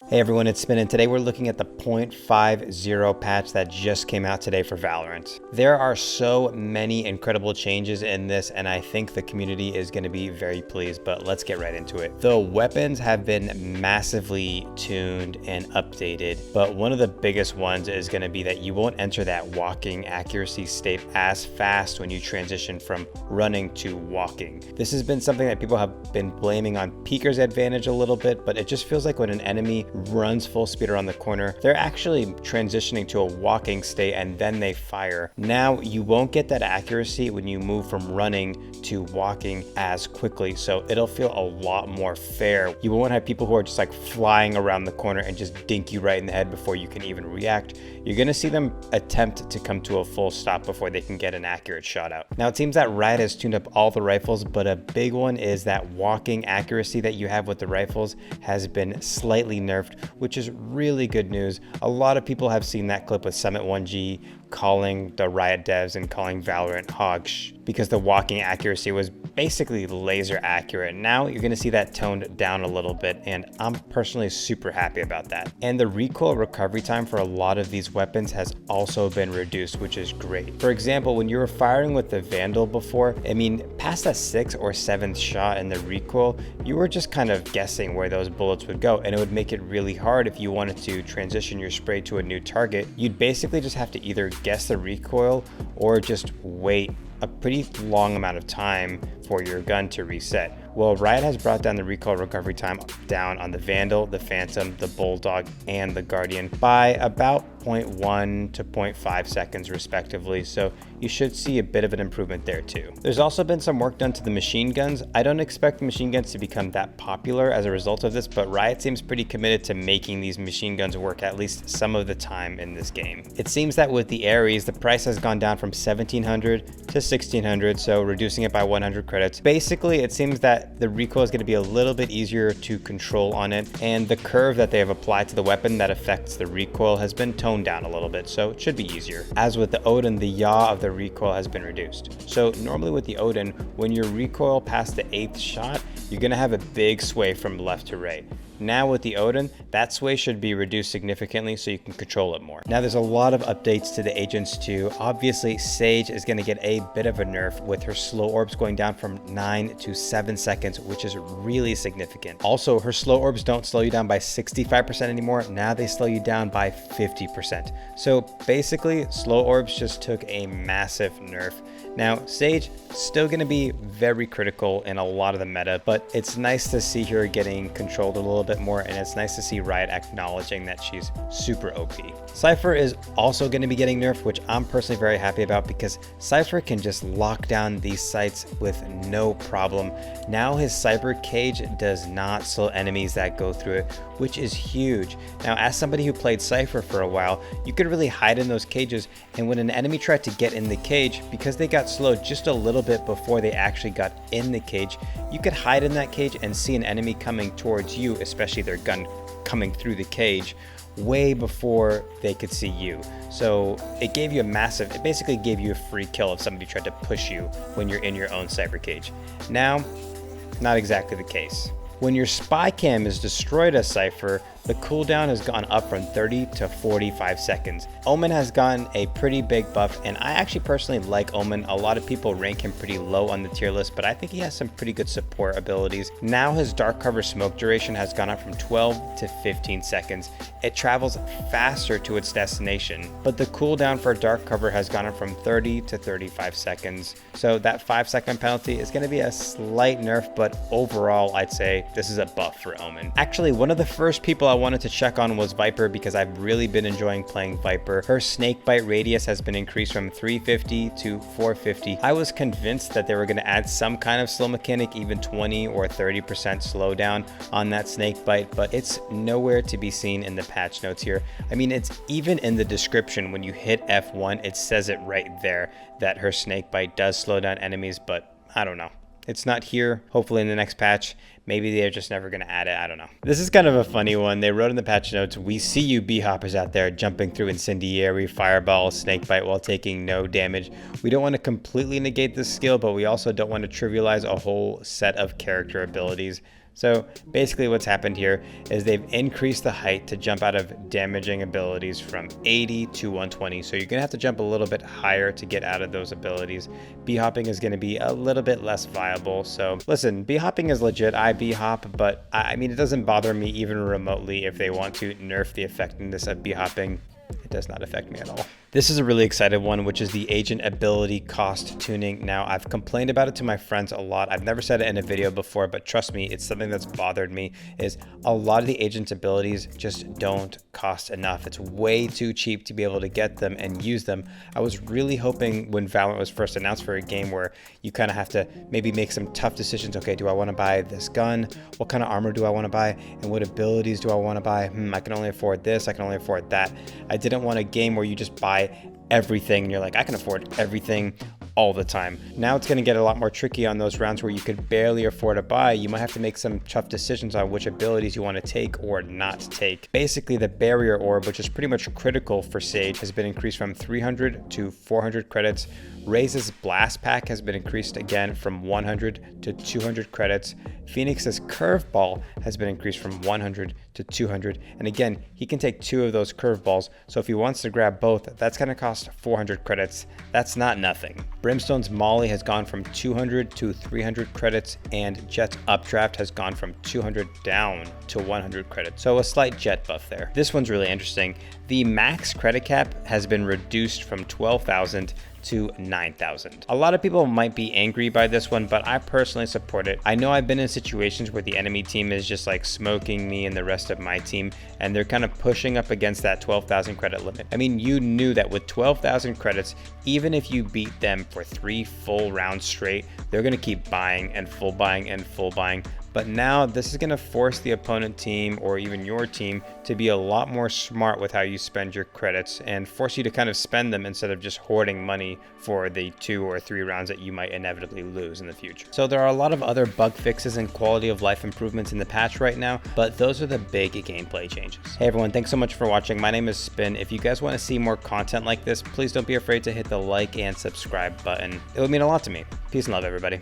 Hey everyone, it's Spin, and today we're looking at the 0.50 patch that just came out today for Valorant. There are so many incredible changes in this, and I think the community is going to be very pleased, but let's get right into it. The weapons have been massively tuned and updated, but one of the biggest ones is going to be that you won't enter that walking accuracy state as fast when you transition from running to walking. This has been something that people have been blaming on Peeker's advantage a little bit, but it just feels like when an enemy runs full speed around the corner, they're actually transitioning to a walking state and then they fire. Now you won't get that accuracy when you move from running to walking as quickly, so it'll feel a lot more fair. You won't have people who are just like flying around the corner and just dink you right in the head before you can even react. You're gonna see them attempt to come to a full stop before they can get an accurate shot out. Now it seems that Riot has tuned up all the rifles, but a big one is that walking accuracy that you have with the rifles has been slightly nerfed, which is really good news. A lot of people have seen that clip with Summit 1G calling the Riot devs and calling Valorant hogs because the walking accuracy was basically laser accurate. Now you're going to see that toned down a little bit, and I'm personally super happy about that. And the recoil recovery time for a lot of these weapons has also been reduced, which is great. For example, when you were firing with the Vandal before, I mean, past that 6th or 7th shot in the recoil, you were just kind of guessing where those bullets would go, and it would make it really hard if you wanted to transition your spray to a new target. You'd basically just have to either guess the recoil or just wait a pretty long amount of time for your gun to reset. Well, Riot has brought down the recoil recovery time down on the Vandal, the Phantom, the Bulldog, and the Guardian by about 0.1 to 0.5 seconds respectively, so you should see a bit of an improvement there too. There's also been some work done to the machine guns. I don't expect the machine guns to become that popular as a result of this, but Riot seems pretty committed to making these machine guns work at least some of the time in this game. It seems that with the Ares, the price has gone down from 1,700 to 1,600, so reducing it by 100 credits. Basically, it seems that the recoil is going to be a little bit easier to control on it, and the curve that they have applied to the weapon that affects the recoil has been toned down a little bit, so it should be easier. As with the Odin, the yaw of the recoil has been reduced. So normally with the Odin, when you recoil past the 8th shot, you're going to have a big sway from left to right. Now with the Odin, that sway should be reduced significantly so you can control it more. Now there's a lot of updates to the agents too. Obviously Sage is going to get a bit of a nerf with her slow orbs going down from 9 to 7 seconds, which is really significant. Also, her slow orbs don't slow you down by 65% anymore. Now they slow you down by 50%. So basically slow orbs just took a massive nerf. Now, Sage still going to be very critical in a lot of the meta, but it's nice to see her getting controlled a little bit more, and it's nice to see Riot acknowledging that she's super OP. Cypher is also going to be getting nerfed, which I'm personally very happy about because Cypher can just lock down these sites with no problem. Now his Cyber Cage does not slow enemies that go through it, which is huge. Now, as somebody who played Cypher for a while, you could really hide in those cages, and when an enemy tried to get in the cage, because they got slowed just a little bit before they actually got in the cage, you could hide in that cage and see an enemy coming towards you, especially their gun coming through the cage, way before they could see you. So it gave you it basically gave you a free kill if somebody tried to push you when you're in your own cyber cage. Now, not exactly the case. When your spy cam is destroyed as Cypher, the cooldown has gone up from 30 to 45 seconds. Omen has gotten a pretty big buff, and I actually personally like Omen. A lot of people rank him pretty low on the tier list, but I think he has some pretty good support abilities. Now his dark cover smoke duration has gone up from 12 to 15 seconds. It travels faster to its destination, but the cooldown for dark cover has gone up from 30 to 35 seconds. So that 5-second penalty is going to be a slight nerf, but overall I'd say this is a buff for Omen. Actually, one of the first people I wanted to check on was Viper because I've really been enjoying playing Viper. Her snake bite radius has been increased from 350 to 450. I was convinced that they were going to add some kind of slow mechanic, even 20 or 30% slowdown on that snake bite, but it's nowhere to be seen in the patch notes here. I mean, it's even in the description. When you hit F1, it says it right there that her snake bite does slow down enemies, but I don't know. It's not here. Hopefully in the next patch, maybe they're just never going to add it. I don't know. This is kind of a funny one. They wrote in the patch notes, "We see you B-hoppers out there jumping through incendiary, fireball, snakebite while taking no damage. We don't want to completely negate this skill, but we also don't want to trivialize a whole set of character abilities." So basically what's happened here is they've increased the height to jump out of damaging abilities from 80 to 120. So you're gonna have to jump a little bit higher to get out of those abilities. B-hopping is gonna be a little bit less viable. So listen, B-hopping is legit. I B-hop, but I mean, it doesn't bother me even remotely if they want to nerf the effectiveness of B-hopping. It does not affect me at all. This is a really exciting one, which is the agent ability cost tuning. Now, I've complained about it to my friends a lot. I've never said it in a video before, but trust me, it's something that's bothered me, is a lot of the agent's abilities just don't cost enough. It's way too cheap to be able to get them and use them. I was really hoping when Valorant was first announced for a game where you kind of have to maybe make some tough decisions. Okay, do I want to buy this gun? What kind of armor do I want to buy? And what abilities do I want to buy? I can only afford this. I can only afford that. I didn't want a game where you just buy everything and you're like, I can afford everything all the time. Now it's going to get a lot more tricky on those rounds where you could barely afford to buy. You might have to make some tough decisions on which abilities you want to take or not take. Basically, the barrier orb, which is pretty much critical for Sage, has been increased from 300 to 400 credits. Raze's Blast Pack has been increased again from 100 to 200 credits. Phoenix's Curveball has been increased from 100 to 200. And again, he can take 2 of those curveballs. So if he wants to grab both, that's going to cost 400 credits. That's not nothing. Brimstone's Molly has gone from 200 to 300 credits, and Jet's Updraft has gone from 200 down to 100 credits. So a slight Jet buff there. This one's really interesting. The max credit cap has been reduced from 12,000 to 9,000. A lot of people might be angry by this one, but I personally support it. I know I've been in situations where the enemy team is just like smoking me and the rest of my team, and they're kind of pushing up against that 12,000 credit limit. I mean, you knew that with 12,000 credits, even if you beat them for 3 full rounds straight, they're gonna keep buying and full buying and full buying. But now this is going to force the opponent team or even your team to be a lot more smart with how you spend your credits and force you to kind of spend them instead of just hoarding money for the 2 or 3 rounds that you might inevitably lose in the future. So there are a lot of other bug fixes and quality of life improvements in the patch right now, but those are the big gameplay changes. Hey everyone, thanks so much for watching. My name is Spin. If you guys want to see more content like this, please don't be afraid to hit the like and subscribe button. It would mean a lot to me. Peace and love, everybody.